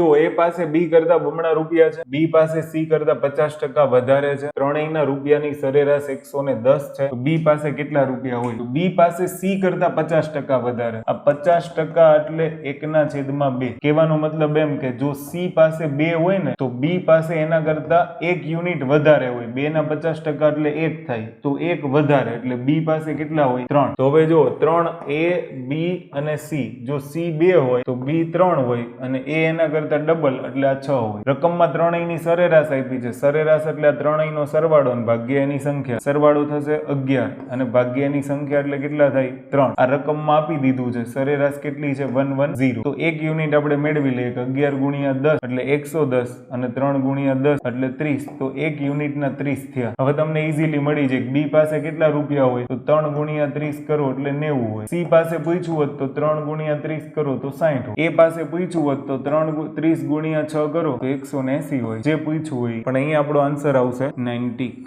તો એ પાસે બી કરતા બમણા રૂપિયા છે, બી પાસે સી કરતા 50% વધારે છે, ત્રણેયના રૂપિયાની સરેરાશ 110 છે. તો બી પાસે કેટલા રૂપિયા હોય? તો બી પાસે સી કરતા 50% વધારે. આ 50% એટલે 1/2. કહેવાનો મતલબ એમ કે જો સી પાસે 2 હોય ને તો બી પાસે એના કરતા 1 યુનિટ વધારે હોય. 2 ના 50% એટલે 1 થાય, તો 1 વધારે એટલે બી પાસે કેટલા હોય? 3. તો હવે જો 3 એ બી અને સી, જો સી 2 હોય તો બી 3 હોય અને એ એના કરતા ડબલ એટલે આ 6 હોય. રકમમાં ત્રણેયની સરેરાશ આપી છે. સરેરાશ એટલે આ ત્રણેયનો સરવાળો અને ભાગ્યા એની સંખ્યા. સરવાળો થશે 11 અને ભાગ્યા એની સંખ્યા એટલે કેટલા થાય? 3. આ રકમમાં આપી દીધું છે. સરેરાશ કેટલી છે? 110. તો 1 યુનિટ આપણે મેળવી લઈએ કે 11 ગુણ્યા 10 એટલે 110 અને 3 ગુણ્યા 10 એટલે 30. તો 1 યુનિટના 30 થયા. હવે તમને ઈઝીલી મળી જાય કે બી પાસે કેટલા રૂપિયા હોય? તો 3 ગુણ્યા 30 કરો એટલે 90 હોય. સી પાસે પૂછ્યું હોત તો 3 ગુણ્યા 30 કરો તો 60 હોય. એ પાસે પૂછ્યું હોત તો 30 ગુણ્યા 6 કરો તો 180 હોય. જે પૂછ્યું હોય. પણ અહીંયા આપણો આન્સર આવશે 90.